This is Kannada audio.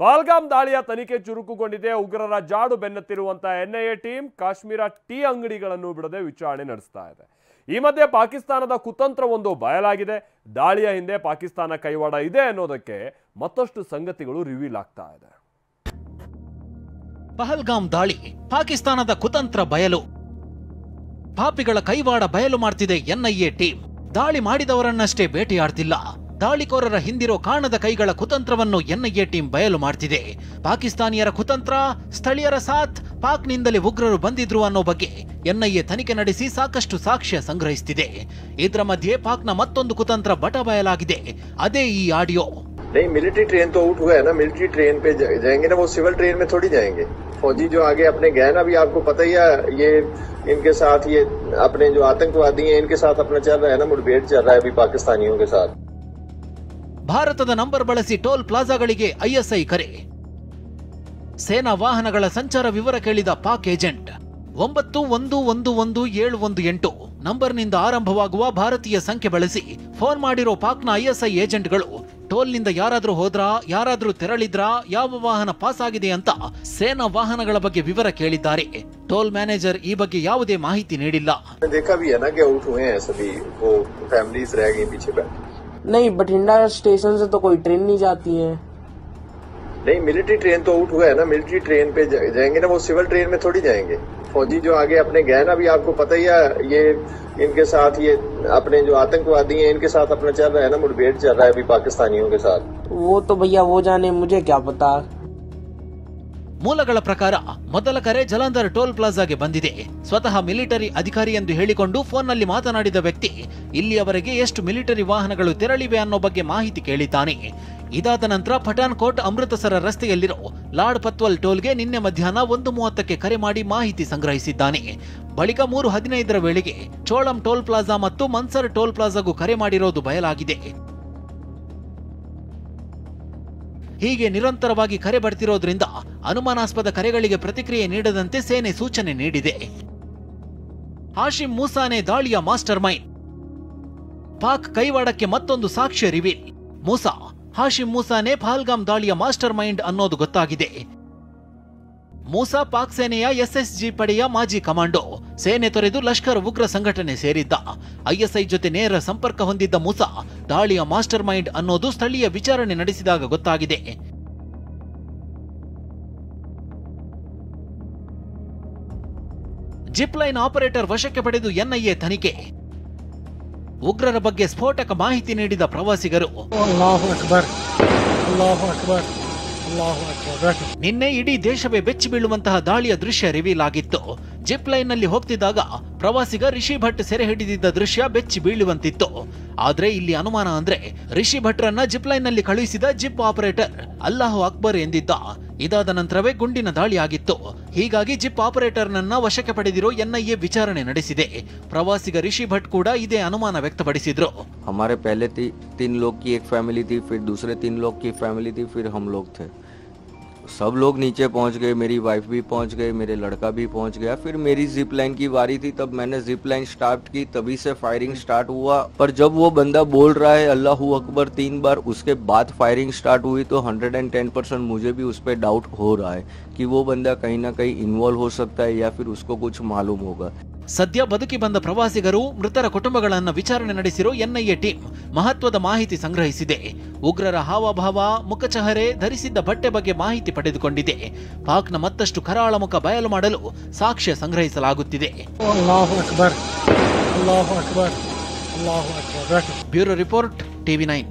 ಪಹಲ್ಗಾಮ್ ದಾಳಿಯ ತನಿಖೆ ಚುರುಕುಗೊಂಡಿದೆ. ಉಗ್ರರ ಜಾಡು ಬೆನ್ನತ್ತಿರುವಂತಹ ಎನ್ಐಎ ಟೀಮ್ ಕಾಶ್ಮೀರ ಟೀ ಅಂಗಡಿಗಳನ್ನು ಬಿಡದೆ ವಿಚಾರಣೆ ನಡೆಸ್ತಾ ಇದೆ. ಈ ಮಧ್ಯೆ ಪಾಕಿಸ್ತಾನದ ಕುತಂತ್ರವೊಂದು ಬಯಲಾಗಿದೆ. ದಾಳಿಯ ಹಿಂದೆ ಪಾಕಿಸ್ತಾನ ಕೈವಾಡ ಇದೆ ಅನ್ನೋದಕ್ಕೆ ಮತ್ತಷ್ಟು ಸಂಗತಿಗಳು ರಿವೀಲ್ ಆಗ್ತಾ ಇದೆ. ಪಹಲ್ಗಾಮ್ ದಾಳಿ, ಪಾಕಿಸ್ತಾನದ ಕುತಂತ್ರ ಬಯಲು, ಪಾಪಿಗಳ ಕೈವಾಡ ಬಯಲು ಮಾಡ್ತಿದೆ ಎನ್ಐಎ ಟೀಮ್. ದಾಳಿ ಮಾಡಿದವರನ್ನಷ್ಟೇ ಬೇಟೆಯಾಡ್ತಿಲ್ಲ, ದಾಳಿಕೋರರ ಹಿಂದಿರೋ ಕಾಣದ ಕೈಗಳ ಕುತಂತ್ರವನ್ನು ಎನ್ಐಎ ಟೀಮ್ ಬಯಲು ಮಾಡ್ತಿದೆ. ಪಾಕಿಸ್ತಾನಿಯರ ಕುತಂತ್ರ, ಸ್ಥಳೀಯರ ಸಾಥ್, ಪಾಕ್ನಿಂದಲೇ ಉಗ್ರರು ಬಂದಿದ್ರು ಅನ್ನೋ ಬಗ್ಗೆ ಎನ್ಐಎ ತನಿಖೆ ನಡೆಸಿ ಸಾಕಷ್ಟು ಸಾಕ್ಷ್ಯ ಸಂಗ್ರಹಿಸುತ್ತಿದೆ. ಇದರ ಮಧ್ಯೆ ಪಾಕ್ನ ಮತ್ತೊಂದು ಕುತಂತ್ರ ಬಟ ಬಯಲಾಗಿದೆ. ಅದೇ ಈ ಆಡಿಯೋ. नहीं, मिलिट्री ट्रेन तो आउट हुआ है ना, मिलिट्री ट्रेन पे जाएंगे ना, वो सिविल ट्रेन में थोड़ी जाएंगे। फौजी जो आगे अपने गए ना, अभी आपको पता ही है, ये इनके साथ ये अपने जो आतंकवादी हैं इनके साथ अपना चल रहा है ना, मुठभेड़ चल रहा है अभी पाकिस्तानियों के साथ। ಭಾರತದ ನಂಬರ್ ಬಳಸಿ ಟೋಲ್ ಪ್ಲಾಜಾಗಳಿಗೆ ಐಎಸ್ಐ ಕರೆ. ಸೇನಾ ವಾಹನಗಳ ಸಂಚಾರ ವಿವರ ಕೇಳಿದ ಪಾಕ್ ಏಜೆಂಟ್. 91111718 ನಂಬರ್ನಿಂದ ಆರಂಭವಾಗುವ ಭಾರತೀಯ ಸಂಖ್ಯೆ ಬಳಸಿ ಫೋನ್ ಮಾಡಿರೋ ಪಾಕ್ನ ಐಎಸ್ಐ ಏಜೆಂಟ್ಗಳು ಟೋಲ್ನಿಂದ ಯಾರಾದ್ರೂ ಹೋದ್ರಾ, ಯಾರಾದ್ರೂ ತೆರಳಿದ್ರಾ, ಯಾವ ವಾಹನ ಪಾಸ್ ಆಗಿದೆ ಅಂತ ಸೇನಾ ವಾಹನಗಳ ಬಗ್ಗೆ ವಿವರ ಕೇಳಿದ್ದಾರೆ. ಟೋಲ್ ಮ್ಯಾನೇಜರ್ ಈ ಬಗ್ಗೆ ಯಾವುದೇ ಮಾಹಿತಿ ನೀಡಿಲ್ಲ. नहीं, बठिंडा स्टेशन से तो कोई ट्रेन नहीं जाती है। नहीं, मिलिट्री ट्रेन तो आउट हुआ है ना, मिलिट्री ट्रेन पे जाएंगे ना, वो सिविल ट्रेन में थोड़ी जाएंगे। फौजी जो आगे अपने गए ना, अभी आपको पता ही है, ये इनके साथ ये अपने जो आतंकवादी हैं इनके साथ अपना चल रहा है ना, मुठभेड़ चल रहा है अभी पाकिस्तानियों के साथ। वो तो भैया वो जाने, मुझे क्या पता। ಮೂಲಗಳ ಪ್ರಕಾರ ಮೊದಲ ಕರೆ ಜಲಂಧರ್ ಟೋಲ್ ಪ್ಲಾಜಾಗೆ ಬಂದಿದೆ. ಸ್ವತಃ ಮಿಲಿಟರಿ ಅಧಿಕಾರಿ ಎಂದು ಹೇಳಿಕೊಂಡು ಫೋನ್ನಲ್ಲಿ ಮಾತನಾಡಿದ ವ್ಯಕ್ತಿ ಇಲ್ಲಿಯವರೆಗೆ ಎಷ್ಟು ಮಿಲಿಟರಿ ವಾಹನಗಳು ತೆರಳಿವೆ ಅನ್ನೋ ಬಗ್ಗೆ ಮಾಹಿತಿ ಕೇಳಿದ್ದಾನೆ. ಇದಾದ ನಂತರ ಪಠಾನ್ಕೋಟ್ ಅಮೃತಸರ ರಸ್ತೆಯಲ್ಲಿರೋ ಲಾಡ್ ಪತ್ವಲ್ ಟೋಲ್ಗೆ ನಿನ್ನೆ ಮಧ್ಯಾಹ್ನ 1:30ಕ್ಕೆ ಕರೆ ಮಾಡಿ ಮಾಹಿತಿ ಸಂಗ್ರಹಿಸಿದ್ದಾನೆ. ಬಳಿಕ 3:15ರ ವೇಳೆಗೆ ಚೋಳಂ ಟೋಲ್ ಪ್ಲಾಜಾ ಮತ್ತು ಮನ್ಸರ್ ಟೋಲ್ ಪ್ಲಾಜಾಗೂ ಕರೆ ಮಾಡಿರೋದು ಬಯಲಾಗಿದೆ. ಹೀಗೆ ನಿರಂತರವಾಗಿ ಕರೆ ಬರ್ತಿರೋದ್ರಿಂದ ಅನುಮಾನಾಸ್ಪದ ಕರೆಗಳಿಗೆ ಪ್ರತಿಕ್ರಿಯೆ ನೀಡದಂತೆ ಸೇನೆ ಸೂಚನೆ ನೀಡಿದೆ. ಹಾಶಿಂ ಮೂಸಾನೇ ದಾಳಿಯ ಮಾಸ್ಟರ್ ಮೈಂಡ್. ಪಾಕ್ ಕೈವಾಡಕ್ಕೆ ಮತ್ತೊಂದು ಸಾಕ್ಷ್ಯ ರಿವೀಲ್. ಹಾಶಿಂ ಮೂಸಾನೇ ಪಹಲ್ಗಾಮ್ ದಾಳಿಯ ಮಾಸ್ಟರ್ ಮೈಂಡ್ ಅನ್ನೋದು ಗೊತ್ತಾಗಿದೆ. ಮೂಸಾ ಪಾಕ್ ಸೇನೆಯ ಎಸ್ಎಸ್ಜಿ ಪಡೆಯ ಮಾಜಿ ಕಮಾಂಡೋ. ಸೇನೆ ತೊರೆದು ಲಷ್ಕರ್ ಉಗ್ರ ಸಂಘಟನೆ ಸೇರಿದ್ದ. ಐಎಸ್ಐ ಜೊತೆ ನೇರ ಸಂಪರ್ಕ ಹೊಂದಿದ್ದ ಮೂಸಾ ದಾಳಿಯ ಮಾಸ್ಟರ್ ಮೈಂಡ್ ಅನ್ನೋದು ಸ್ಥಳೀಯ ವಿಚಾರಣೆ ನಡೆಸಿದಾಗ ಗೊತ್ತಾಗಿದೆ. ಜಿಪ್ ಲೈನ್ ಆಪರೇಟರ್ ವಶಕ್ಕೆ ಪಡೆದು ಎನ್ಐಎ ತನಿಖೆ. ಉಗ್ರರ ಬಗ್ಗೆ ಸ್ಫೋಟಕ ಮಾಹಿತಿ ನೀಡಿದ ಪ್ರವಾಸಿಗರು. ನಿನ್ನೆ ಇಡೀ ದೇಶವೇ ಬೆಚ್ಚಿ ಬೀಳುವಂತಹ ದಾಳಿಯ ದೃಶ್ಯ ರಿವೀಲ್ ಆಗಿತ್ತು. ಜಿಪ್ ಲೈನ್ ನಲ್ಲಿ ಹೋಗ್ತಿದ್ದಾಗ ಪ್ರವಾಸಿಗ ರಿಷಿ ಭಟ್ ಸೆರೆ ಹಿಡಿದಿದ್ದ ದೃಶ್ಯ ಬೆಚ್ಚಿ ಬೀಳುವಂತಿತ್ತು. ಆದ್ರೆ ಇಲ್ಲಿ ಅನುಮಾನ ಅಂದ್ರೆ ರಿಷಿ ಭಟ್ರನ್ನ ಜಿಪ್ ಲೈನ್ ನಲ್ಲಿ ಕಳುಹಿಸಿದ ಜಿಪ್ ಆಪರೇಟರ್ ಅಲ್ಲಾಹು ಅಕ್ಬರ್ ಎಂದಿದ್ದ. ಇದಾದ ನಂತರವೇ ಗುಂಡಿನ ದಾಳಿ ಆಗಿತ್ತು. ಹೀಗಾಗಿ ಜಿಪ್ ಆಪರೇಟರ್ ನನ್ನ ವಶಕ್ಕೆ ಪಡೆದಿರೋ ಎನ್ಐಎ ವಿಚಾರಣೆ ನಡೆಸಿದೆ. ಪ್ರವಾಸಿಗ ರಿಷಿ ಭಟ್ ಕೂಡ ಇದೇ ಅನುಮಾನ ವ್ಯಕ್ತಪಡಿಸಿದ್ರು. हमारे पहले 3 लोग की एक फैमिली थी, फिर दूसरे 3 लोग की फैमिली थी, फिर हम लोग थे। सब लोग नीचे पहुंच गए, मेरी वाइफ भी पहुंच गई, मेरे लड़का भी पहुंच गया। फिर मेरी जिप लाइन की बारी थी, तब मैंने जिप लाइन स्टार्ट की, तभी से फायरिंग स्टार्ट हुआ। पर जब वो बंदा बोल रहा है अल्लाहू अकबर 3 बार, उसके बाद फायरिंग स्टार्ट हुई, तो 110% मुझे भी उस पर डाउट हो रहा है कि वो बंदा कहीं ना कहीं इन्वॉल्व हो सकता है या फिर उसको कुछ मालूम होगा। ಸದ್ಯ ಬದುಕಿ ಬಂದ ಪ್ರವಾಸಿಗರು, ಮೃತರ ಕುಟುಂಬಗಳನ್ನ ವಿಚಾರಣೆ ನಡೆಸಿರೋ ಎನ್ಐಎ ಟೀಮ್ ಮಹತ್ವದ ಮಾಹಿತಿ ಸಂಗ್ರಹಿಸಿದೆ. ಉಗ್ರರ ಹಾವಭಾವ, ಮುಖಚಹರೆ, ಧರಿಸಿದ್ದ ಬಟ್ಟೆ ಬಗ್ಗೆ ಮಾಹಿತಿ ಪಡೆದುಕೊಂಡಿದೆ. ಪಾಕ್ನ ಮತ್ತಷ್ಟು ಕರಾಳ ಮುಖ ಬಯಲು ಮಾಡಲು ಸಾಕ್ಷ್ಯ ಸಂಗ್ರಹಿಸಲಾಗುತ್ತಿದೆ. Bureau report, TV9.